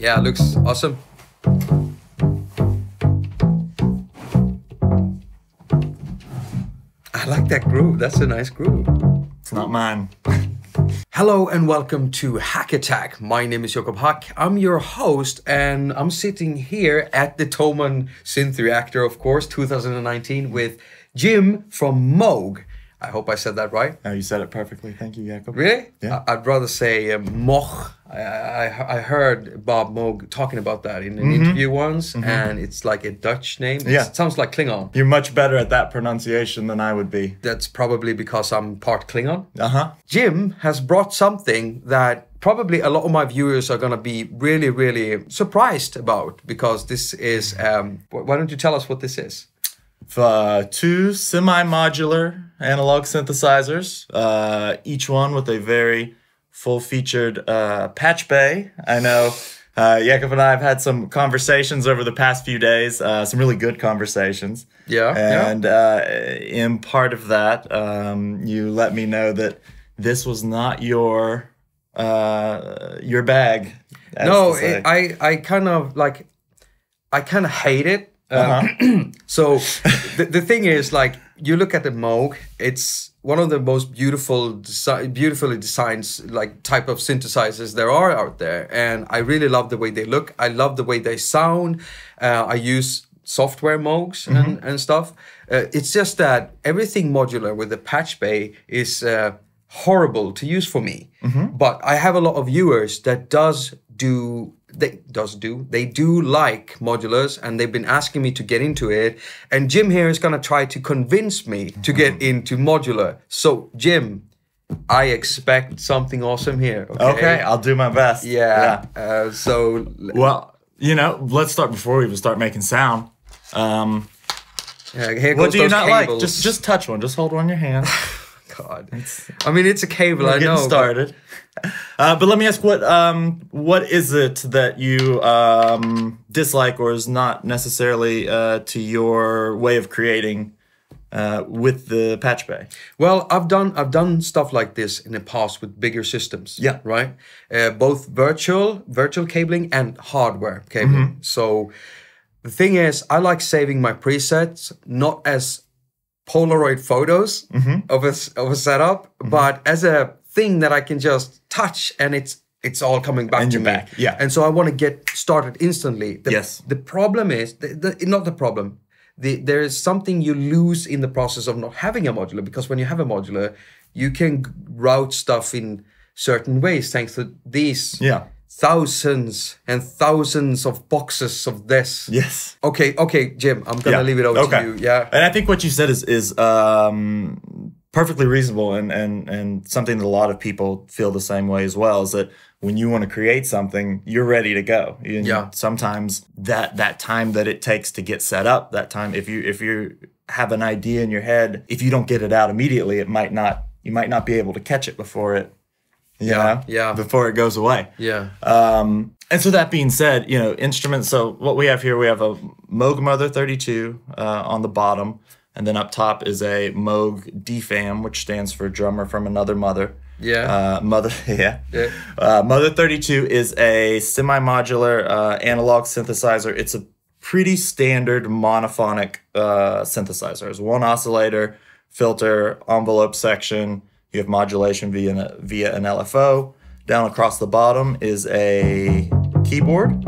Yeah, it looks awesome. I like that groove. That's a nice groove. It's not mine. Hello and welcome to attaQ. My name is Jakob. I'm your host and I'm sitting here at the Thomann Synth Reactor, of course, 2019 with Jim from MOOG. I hope I said that right. Oh, you said it perfectly. Thank you, Jakob. Really? Yeah. I'd rather say MOOG. I heard Bob Moog talking about that in an interview once, and it's like a Dutch name. Yeah. It sounds like Klingon. You're much better at that pronunciation than I would be. That's probably because I'm part Klingon. Uh-huh. Jim has brought something that probably a lot of my viewers are going to be really, really surprised about, because this is, why don't you tell us what this is? Two semi-modular analog synthesizers, each one with a very full-featured patch bay. I know Jakob and I have had some conversations over the past few days, some really good conversations. Yeah. And in part of that, you let me know that this was not your bag. No, I kind of hate it. So the thing is, like, you look at the MOOG, it's one of the most beautifully designed like type of synthesizers there are out there, and I really love the way they look. I love the way they sound. I use software MOOGs and stuff. It's just that everything modular with the patch bay is horrible to use for me. But I have a lot of viewers that they do like modulars, and they've been asking me to get into it, and Jim here is going to try to convince me to get into modular. So Jim, I expect something awesome here. Okay, I'll do my best. Yeah. Well, you know, let's start before we even start making sound. Here What goes do you those not cables. like? Just touch one. Just hold one in your hand. God, I mean, it's a cable. We're I know. getting started. But let me ask, what is it that you dislike, or is not necessarily to your way of creating with the patch bay? Well, I've done stuff like this in the past with bigger systems. Yeah. Right. Both virtual cabling and hardware cabling. So the thing is, I like saving my presets not as Polaroid photos of a setup, but as a thing that I can just touch, and it's all coming back to me. Yeah. And so I want to get started instantly. Yes. The problem is not the problem. There is something you lose in the process of not having a modular, because when you have a modular, you can route stuff in certain ways thanks to these thousands and thousands of boxes of this. Yes. Okay, Jim, I'm gonna leave it over to you. Yeah. And I think what you said is perfectly reasonable, and something that a lot of people feel the same way as well, is that when you want to create something, you're ready to go. And sometimes that time that it takes to get set up, that time, if you have an idea in your head, if you don't get it out immediately, you might not be able to catch it before it before it goes away. Yeah. And so that being said, you know, instruments. So what we have here, we have a MOOG Mother 32 on the bottom, and then up top is a MOOG DFAM, which stands for drummer from another mother. Yeah. Mother 32 is a semi-modular analog synthesizer. It's a pretty standard monophonic synthesizer. There's one oscillator, filter, envelope section. You have modulation via an LFO. Down across the bottom is a keyboard.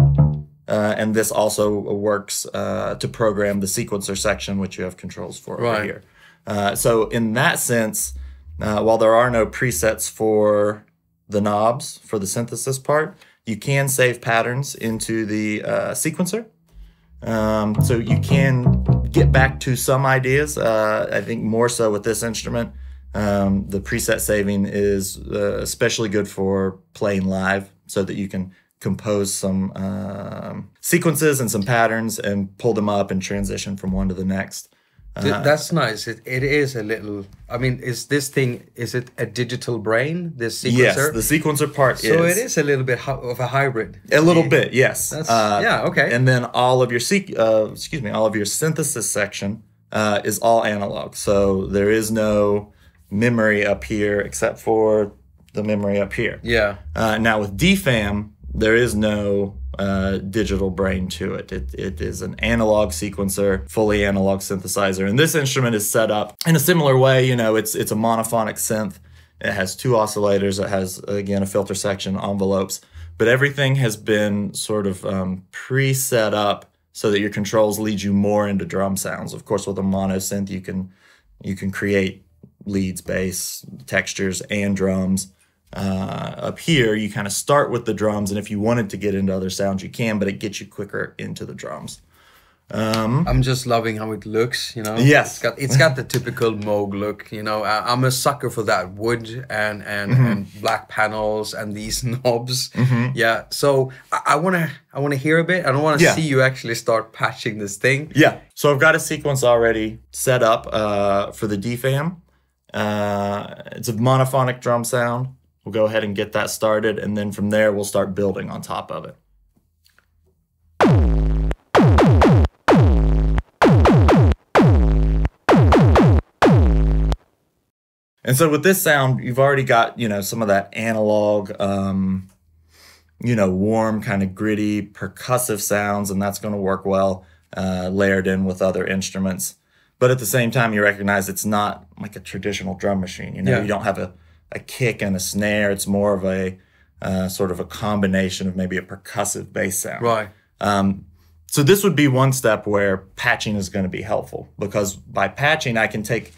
And this also works to program the sequencer section, which you have controls for over here. So in that sense, while there are no presets for the knobs for the synthesis part, you can save patterns into the sequencer. So you can get back to some ideas. I think more so with this instrument. The preset saving is especially good for playing live, so that you can compose some sequences and some patterns and pull them up and transition from one to the next. That's nice. It is a little. I mean, is it a digital brain? This sequencer. Yes, the sequencer part is. So it is a little bit of a hybrid. A little bit, yes. That's, yeah. Okay. And then all of your all of your synthesis section is all analog. So there is no memory up here except for the memory up here. Yeah. Now with DFAM, There is no digital brain to it. It is an analog sequencer, fully analog synthesizer. And this instrument is set up in a similar way. You know, it's a monophonic synth. It has 2 oscillators. It has, again, a filter section, envelopes. But everything has been sort of pre-set up so that your controls lead you more into drum sounds. Of course, with a mono synth, you can create leads, bass, textures, and drums. Up here, you kind of start with the drums, and if you wanted to get into other sounds, you can, but it gets you quicker into the drums. I'm just loving how it looks, you know. Yes, it's got the typical Moog look, you know. I'm a sucker for that wood and black panels and these knobs. Yeah, so I wanna hear a bit. I don't want to see you actually start patching this thing. Yeah, so I've got a sequence already set up for the DFAM. It's a monophonic drum sound. We'll go ahead and get that started, and then from there we'll start building on top of it. And so with this sound, you've already got, you know, some of that analog, you know, warm, kind of gritty, percussive sounds, and that's going to work well layered in with other instruments. But at the same time, you recognize it's not like a traditional drum machine. You know, you don't have a kick and a snare. It's more of a sort of a combination of maybe a percussive bass sound. Right. So this would be one step where patching is going to be helpful, because by patching, I can take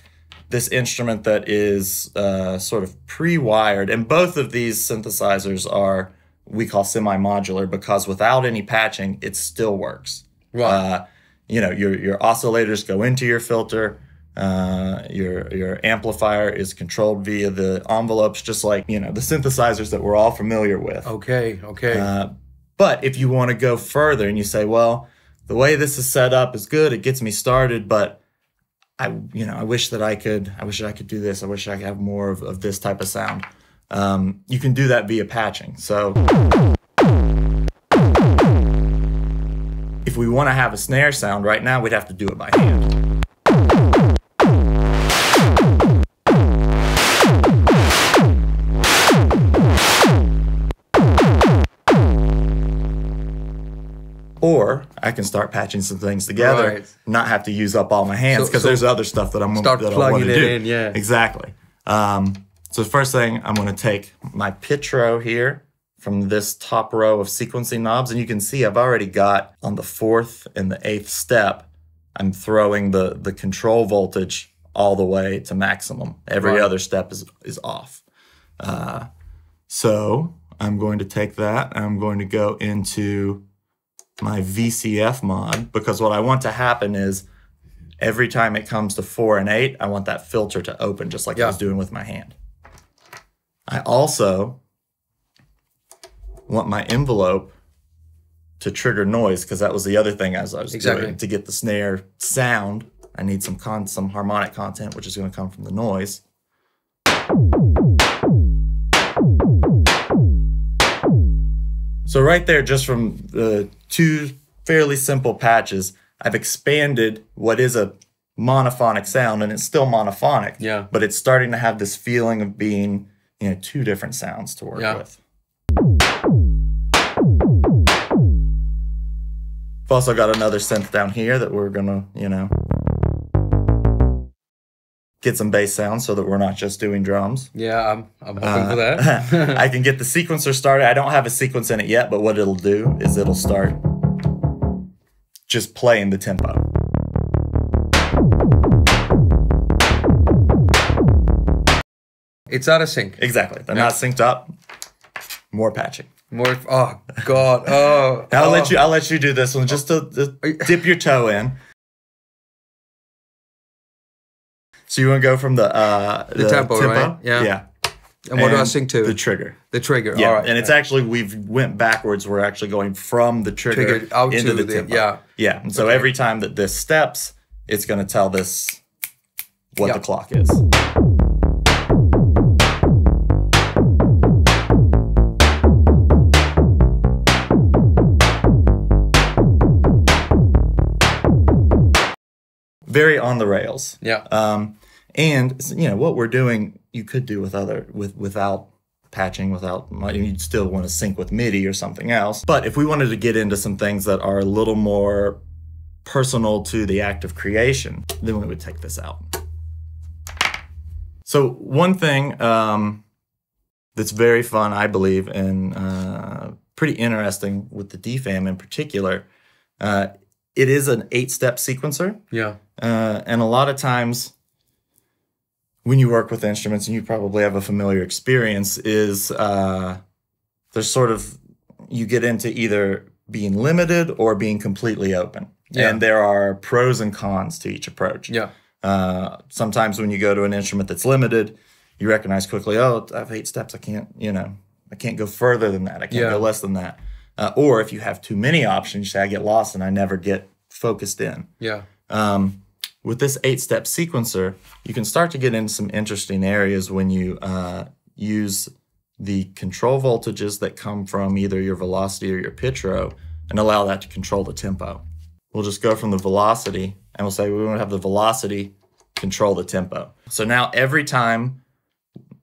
this instrument that is sort of pre-wired, and both of these synthesizers are, we call semi-modular, because without any patching, it still works. Right. You know, your oscillators go into your filter. Your amplifier is controlled via the envelopes, just like, you know, the synthesizers that we're all familiar with. Okay. But if you want to go further and you say, well, the way this is set up is good, it gets me started, but I wish I could do this. I wish I could have more of this type of sound. You can do that via patching. So if we want to have a snare sound right now, we'd have to do it by hand. Or I can start patching some things together, not have to use up all my hands, because there's other stuff that I want to do. In, yeah. Exactly. So the first thing, I'm going to take my pitch row here from this top row of sequencing knobs, and you can see I've already got on the 4th and the 8th step, I'm throwing the control voltage all the way to maximum. Every other step is off. So I'm going to take that, and I'm going to go into my VCF mod, because what I want to happen is every time it comes to 4 and 8, I want that filter to open just like I was doing with my hand. I also want my envelope to trigger noise, because that was the other thing as I was doing. To get the snare sound, I need some harmonic content, which is going to come from the noise. So right there, just from the 2 fairly simple patches, I've expanded what is a monophonic sound, and it's still monophonic. Yeah. But it's starting to have this feeling of being, you know, 2 different sounds to work with. I've also got another synth down here that we're gonna, you know, get some bass sounds so that we're not just doing drums. Yeah, I'm hoping for that. I can get the sequencer started. I don't have a sequence in it yet, but what it'll do is it'll start just playing the tempo. It's out of sync. Exactly. They're not synced up. More patching. More. Oh God. Oh. I'll let you do this one just to dip your toe in. So you want to go from the tempo, right? Yeah. And what do I sing to? The trigger. The trigger. Yeah. All right. And it's actually, we've went backwards. We're actually going from the trigger out into the tempo. Yeah. Yeah. And so every time that this steps, it's going to tell this what the clock is. Very on the rails. Yeah. And you know what we're doing, you could do without patching without, you'd still want to sync with MIDI or something else. But if we wanted to get into some things that are a little more personal to the act of creation, then we would take this out. So one thing that's very fun, I believe, and pretty interesting with the DFAM in particular, it is an 8-step sequencer. Yeah. And a lot of times when you work with instruments, and you probably have a familiar experience, is there's sort of, you get into either being limited or being completely open. Yeah. And there are pros and cons to each approach. Yeah. Sometimes when you go to an instrument that's limited, you recognize quickly, oh, I have 8 steps. I can't, I can't go further than that. I can't go less than that. Or if you have too many options, you say, I get lost and I never get focused in. Yeah. With this 8-step sequencer, you can start to get into some interesting areas when you use the control voltages that come from either your velocity or your pitch row and allow that to control the tempo. We'll just go from the velocity and we'll say we want to have the velocity control the tempo. So now every time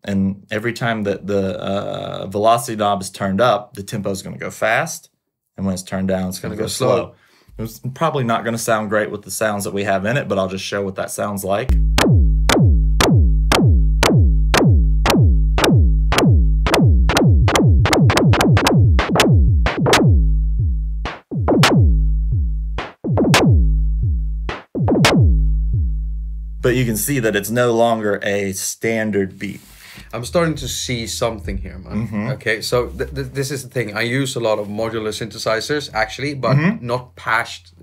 that the velocity knob is turned up, the tempo is going to go fast. And when it's turned down, it's going to go slow. It's probably not going to sound great with the sounds that we have in it, but I'll just show what that sounds like. But you can see that it's no longer a standard beat. I'm starting to see something here, man. Mm-hmm. Okay, so this is the thing. I use a lot of modular synthesizers, actually, but not patched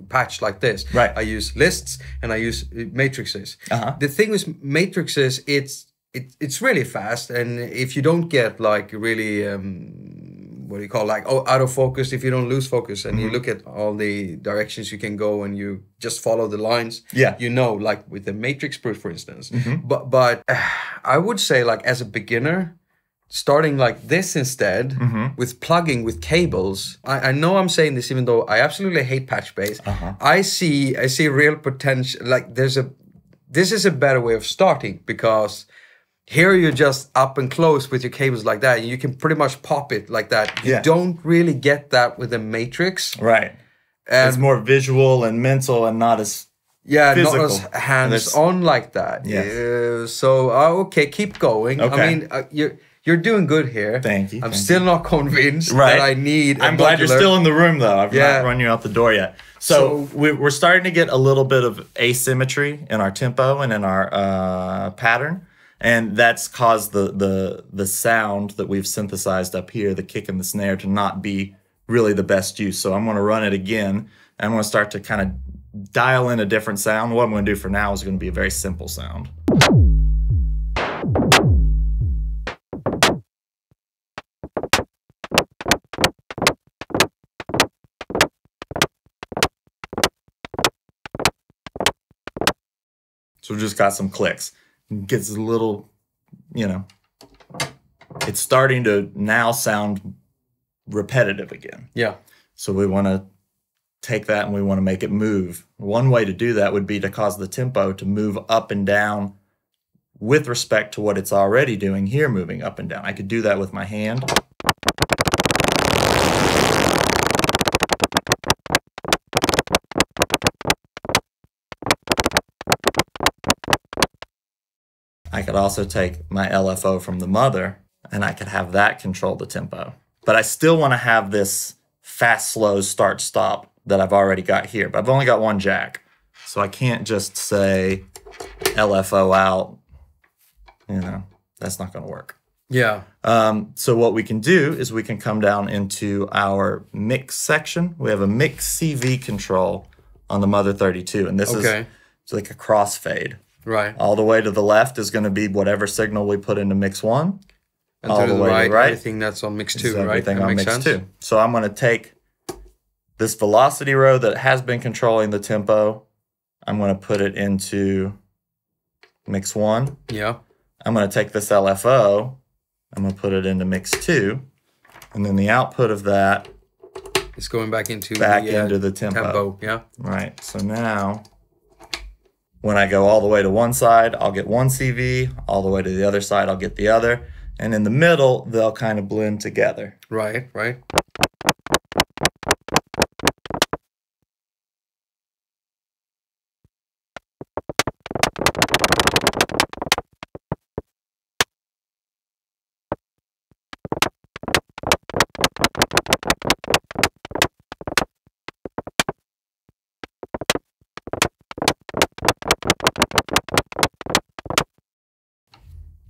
like this. Right. I use lists and I use matrices. The thing with matrices, it's really fast, and if you don't get like really what do you call, like, out of focus, if you don't lose focus and you look at all the directions you can go and you just follow the lines, like with the matrix proof, for instance. But I would say, like, as a beginner, starting like this instead, with plugging with cables. I know I'm saying this even though I absolutely hate patch bass. I see real potential. Like, this is a better way of starting, because here you're just up and close with your cables like that. And you can pretty much pop it like that. You don't really get that with a matrix. Right. And it's more visual and mental and not as physical. Not as hands-on like that. So, okay, keep going. Okay. I mean, you're doing good here. Thank you. I'm still not convinced that I need I'm glad you're still in the room, though. I've not run you out the door yet. So we're starting to get a little bit of asymmetry in our tempo and in our pattern. And that's caused the sound that we've synthesized up here, the kick and the snare, to not be really the best use. So I'm going to run it again. And I'm going to start to kind of dial in a different sound. What I'm going to do for now is going to be a very simple sound. So we just got some clicks. It gets a little, it's starting to now sound repetitive again. Yeah. So we want to take that and we want to make it move. One way to do that would be to cause the tempo to move up and down with respect to what it's already doing here, moving up and down. I could do that with my hand. I could also take my LFO from the mother and I could have that control the tempo. But I still want to have this fast, slow, start, stop that I've already got here. But I've only got one jack. So I can't just say LFO out. That's not going to work. Yeah. So what we can do is we can come down into our mix section. We have a mix CV control on the Mother 32. And this is it's like a crossfade. Right. All the way to the left is going to be whatever signal we put into mix 1. And all the way to the right, everything that's on mix 2, right? Everything on mix 2. So I'm going to take this velocity row that has been controlling the tempo. I'm going to put it into mix 1. Yeah. I'm going to take this LFO. I'm going to put it into mix 2. And then the output of that is going back into the tempo. Yeah. Right. So now, when I go all the way to one side, I'll get one CV. All the way to the other side, I'll get the other. And in the middle, they'll kind of blend together. Right, right.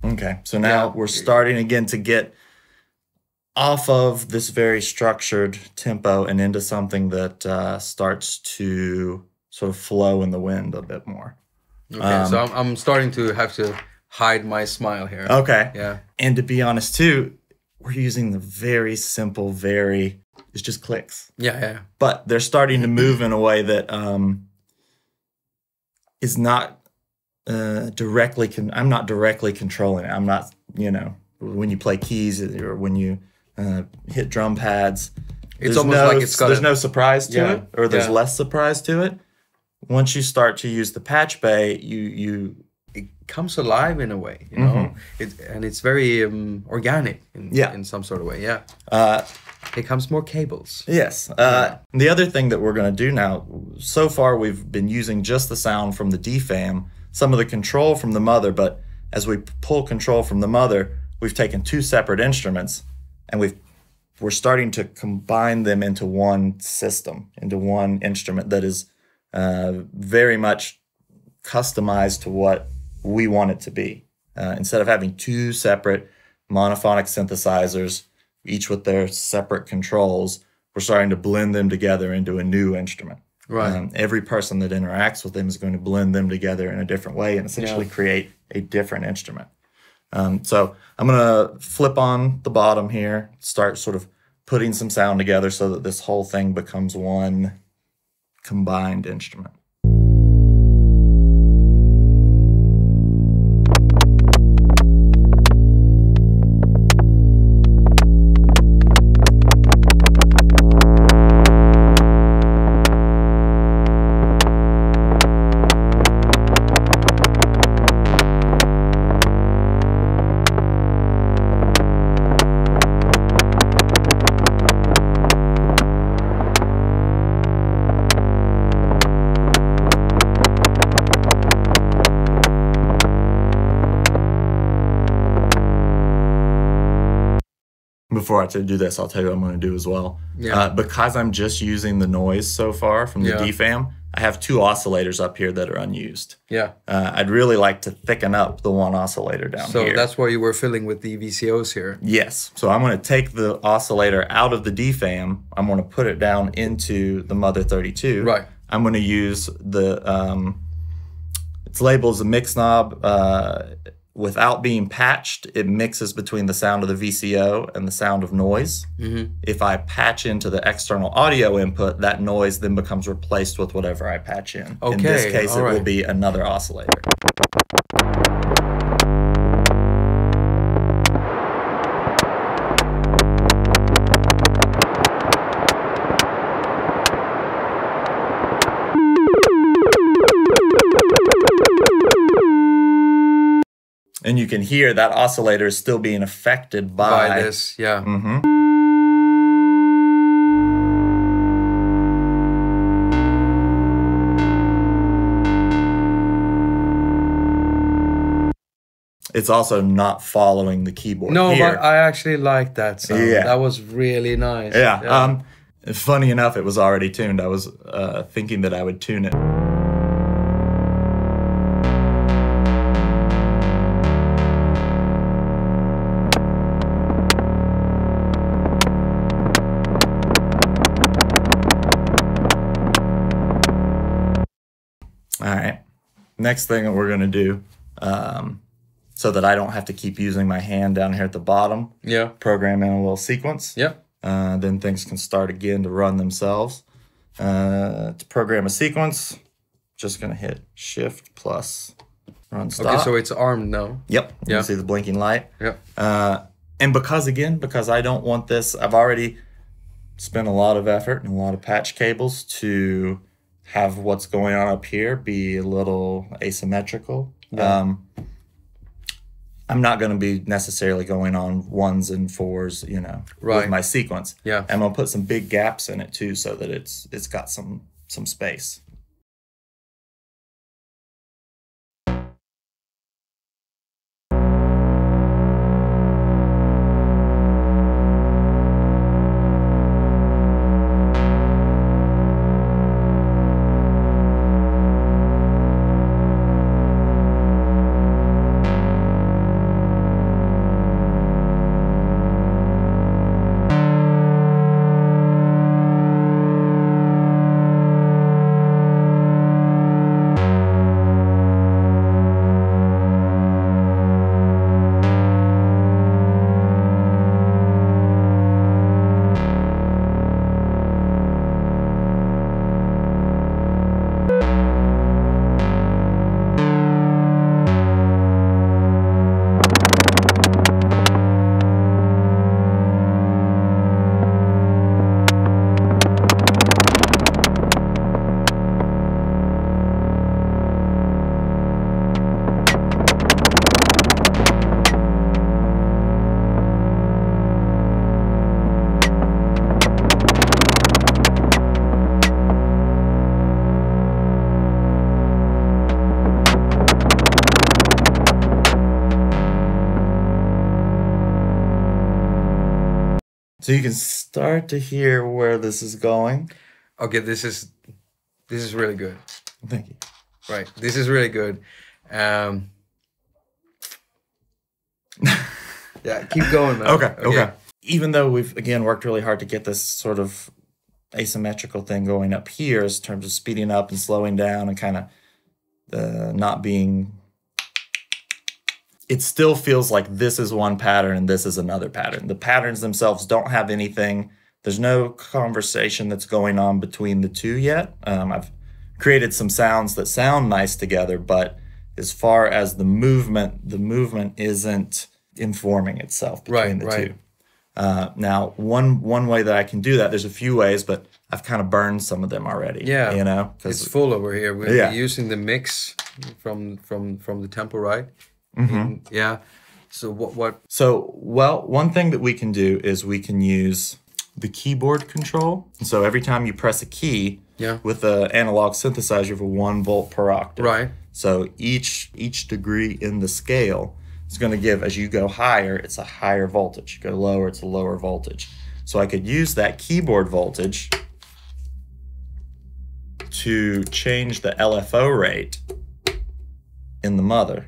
Okay, so now we're starting again to get off of this very structured tempo and into something that starts to sort of flow in the wind a bit more. Okay, so I'm starting to have to hide my smile here. Okay. Yeah. And to be honest too, we're using the very simple, it's just clicks. Yeah, yeah. But they're starting to move in a way that is not I'm not directly controlling it. I'm not, when you play keys or when you hit drum pads, it's almost like there's no surprise to it, or there's less surprise to it. Once you start to use the patch bay, it comes alive in a way, you know, and it's very organic in some sort of way. Yeah. It comes more cables. Yes. The other thing that we're going to do now, so far we've been using just the sound from the DFAM, some of the control from the mother, but as we pull control from the mother, we've taken two separate instruments and we're starting to combine them into one system, into one instrument that is very much customized to what we want it to be. Instead of having two separate monophonic synthesizers, each with their separate controls, we're starting to blend them together into a new instrument. Right. Every person that interacts with them is going to blend them together in a different way and essentially create a different instrument. So I'm going to flip on the bottom here, start sort of putting some sound together so that this whole thing becomes one combined instrument. Before I do this, I'll tell you what I'm going to do as well. Yeah. Because I'm just using the noise so far from the DFAM, I have two oscillators up here that are unused. Yeah. I'd really like to thicken up the one oscillator down here. So that's why you were filling with the VCOs here. Yes. So I'm going to take the oscillator out of the DFAM. I'm going to put it down into the Mother 32. Right. I'm going to use the, it's labeled as a mix knob. Without being patched, it mixes between the sound of the VCO and the sound of noise. If I patch into the external audio input, that noise then becomes replaced with whatever I patch in. Okay, in this case, all it right. will be another oscillator. And you can hear that oscillator is still being affected by this. Yeah. It's also not following the keyboard. No, here. but I actually like that sound. Yeah. That was really nice. Yeah. Funny enough, it was already tuned. I was thinking that I would tune it. All right. Next thing that we're going to do, so that I don't have to keep using my hand down here at the bottom, program in a little sequence. Then things can start again to run themselves. To program a sequence, just going to hit Shift plus run stop. Okay, so it's armed now. Yep. You can see the blinking light. Yep. And because I don't want this, I've already spent a lot of effort and a lot of patch cables to have what's going on up here be a little asymmetrical. I'm not going to be necessarily going on 1s and 4s, you know, with my sequence. Yeah. I'm going to put some big gaps in it too, so that it's got some space. So you can start to hear where this is going. Okay, this is really good. Thank you. Right, this is really good. Yeah, keep going, man. Okay. Even though we've, again, worked really hard to get this sort of asymmetrical thing going up here in terms of speeding up and slowing down and kind of not being... It still feels like this is one pattern and this is another pattern. The patterns themselves don't have anything. There's no conversation that's going on between the two yet. I've created some sounds that sound nice together, but as far as the movement isn't informing itself between the two. Now, one way that I can do that, there's a few ways, but I've kind of burned some of them already. Yeah, you know, it's full over here. We're using the mix from the tempo, right? Mm-hmm. Yeah. So what? So, well, one thing that we can do is we can use the keyboard control. So every time you press a key with an analog synthesizer for 1 volt per octave. Right. So each degree in the scale is going to give, as you go higher, it's a higher voltage. You go lower, it's a lower voltage. So I could use that keyboard voltage to change the LFO rate in the mother.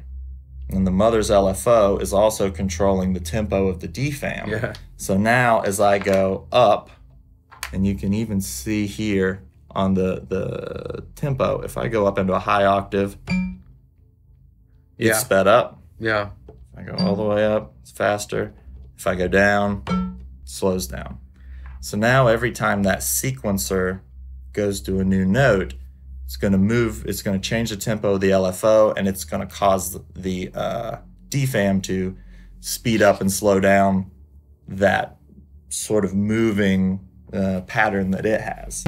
And the mother's LFO is also controlling the tempo of the DFAM. Yeah. So now as I go up, and you can even see here on the tempo, if I go up into a high octave, it's sped up. Yeah. If I go all the way up, it's faster. If I go down, it slows down. So now every time that sequencer goes to a new note, it's going to move, it's going to change the tempo of the LFO, and it's going to cause the DFAM to speed up and slow down that sort of moving pattern that it has.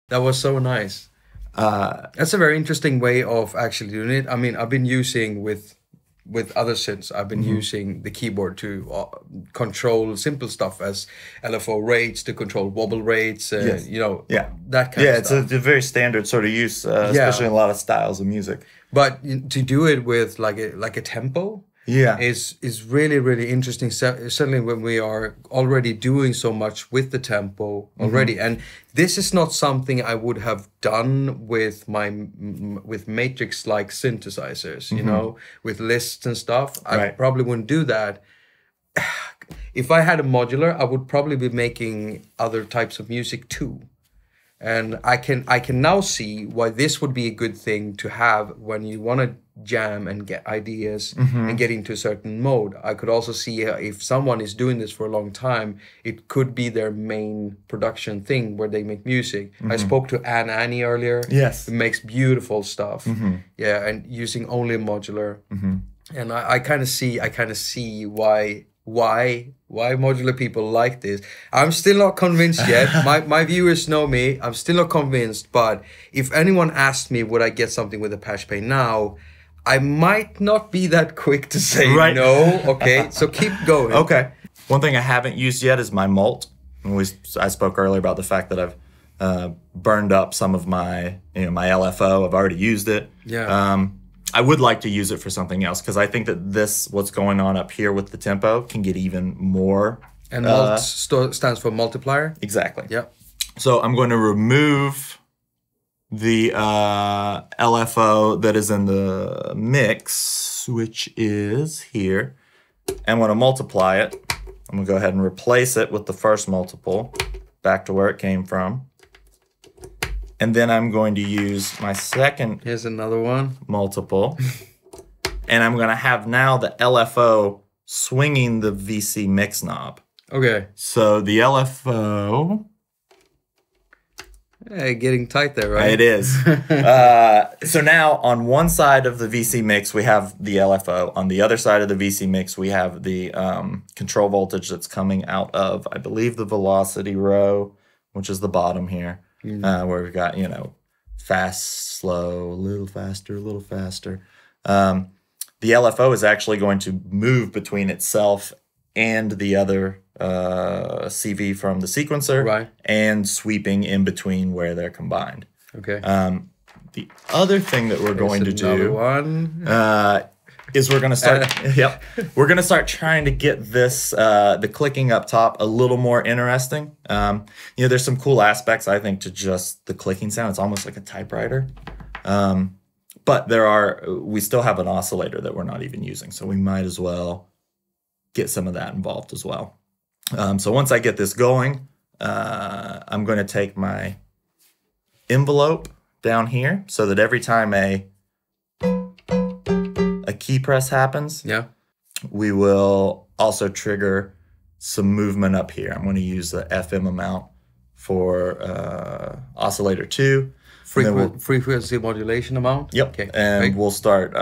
That was so nice. That's a very interesting way of actually doing it. I mean, I've been using with with other synths, I've been using the keyboard to control simple stuff as LFO rates, to control wobble rates, you know, that kind of stuff. Yeah, it's a very standard sort of use, especially in a lot of styles of music. But to do it with like a tempo, is really, really interesting. Certainly when we are already doing so much with the tempo already, and this is not something I would have done with matrix like synthesizers, you know, with lists and stuff. I probably wouldn't do that. If I had a modular, I would probably be making other types of music too. And I can now see why this would be a good thing to have when you want to jam and get ideas and get into a certain mode. I could also see if someone is doing this for a long time, it could be their main production thing where they make music. I spoke to Annie earlier. Yes. Who makes beautiful stuff. Yeah, and using only modular. And I kind of see why modular people like this. I'm still not convinced yet. My viewers know me. I'm still not convinced. But if anyone asked me would I get something with a patch pay now, I might not be that quick to say no. Okay, so keep going. Okay. One thing I haven't used yet is my mult. I spoke earlier about the fact that I've burned up some of my my LFO. I've already used it. Yeah. I would like to use it for something else because I think that what's going on up here with the tempo can get even more. And mult stands for multiplier? Exactly. Yep. So I'm going to remove the LFO that is in the mix, which is here. And when I multiply it, I'm going to go ahead and replace it with the first multiple back to where it came from. And then I'm going to use my second Here's another one. multiple. And I'm going to have now the LFO swinging the VC mix knob. Okay. So the LFO... Hey, getting tight there, right? It is. So now on one side of the VC mix, we have the LFO. On the other side of the VC mix, we have the control voltage that's coming out of, I believe, the velocity row, which is the bottom here. Where we've got, fast, slow, a little faster, a little faster. The LFO is actually going to move between itself and the other CV from the sequencer, and sweeping in between where they're combined. Okay. The other thing that we're going to do is we're going to start. We're going to start trying to get this the clicking up top a little more interesting. There's some cool aspects I think to just the clicking sound. It's almost like a typewriter. But we still have an oscillator that we're not even using, so we might as well get some of that involved as well. So once I get this going, I'm going to take my envelope down here so that every time a key press happens, we will also trigger some movement up here. I'm going to use the FM amount for oscillator 2. Frequency modulation amount? Yep. Okay. And we'll start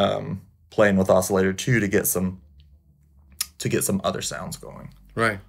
playing with oscillator 2 to get some other sounds going. Right.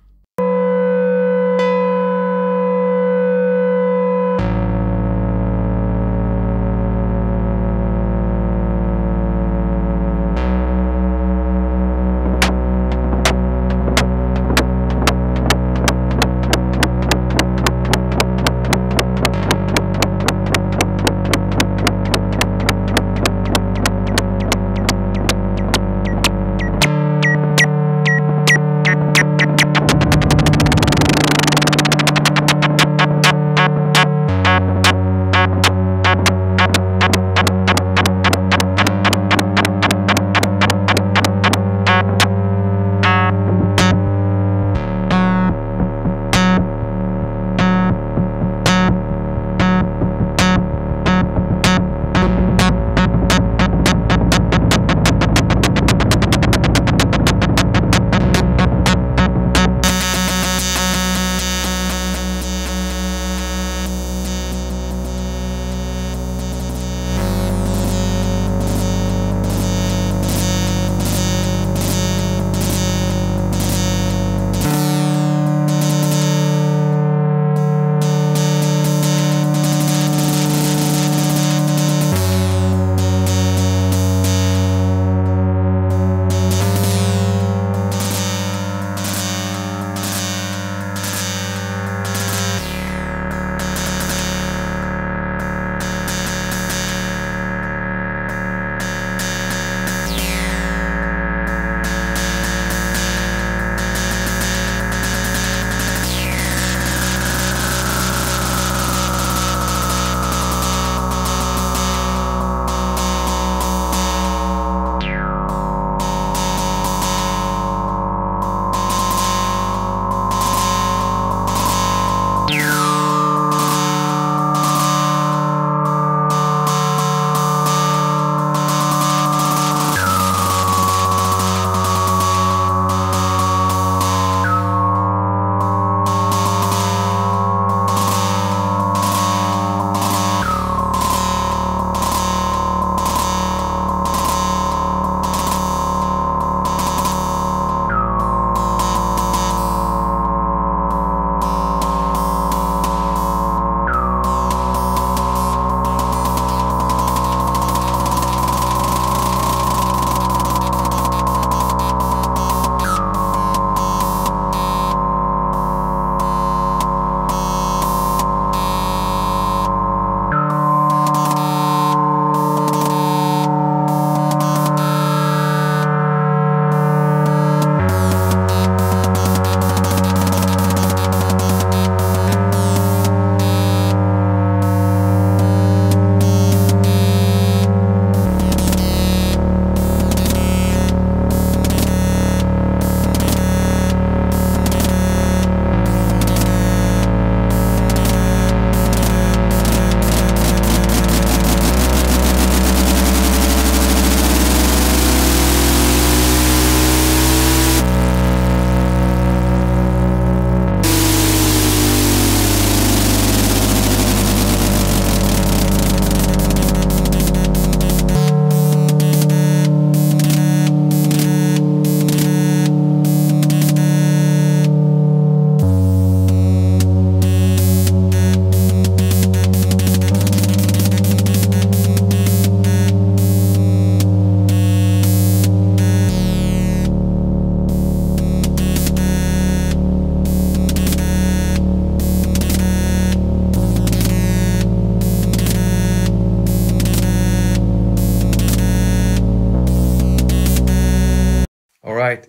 All right.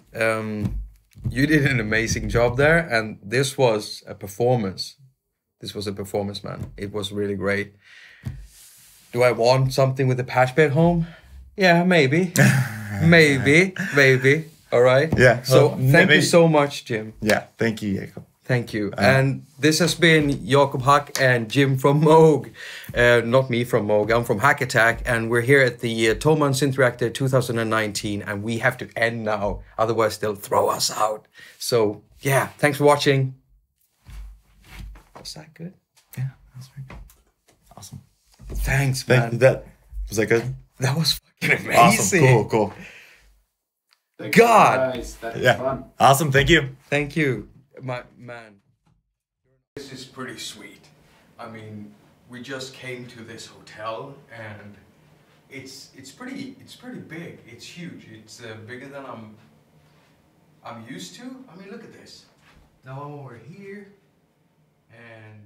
You did an amazing job there, and this was a performance. This was a performance, man. It was really great. Do I want something with the patch bed home? Yeah, maybe. maybe. All right. Yeah. So well, thank you so much, Jim. Yeah. Thank you, Jakob. Thank you. And this has been Jakob haQ and Jim from MOOG. Not me from MOOG, I'm from attaQ. And we're here at the Thomann Synth Reactor 2019. And we have to end now. Otherwise, they'll throw us out. So, yeah, thanks for watching. Was that good? Yeah, that was very good. Awesome. Thanks, man. Was that good? That was fucking amazing. Awesome. Cool. Thank God. you guys. That was fun. Awesome. Thank you. Thank you. Man, this is pretty sweet. I mean, we just came to this hotel and it's pretty big. It's huge. It's bigger than I'm used to. I mean, look at this. Now I'm over here and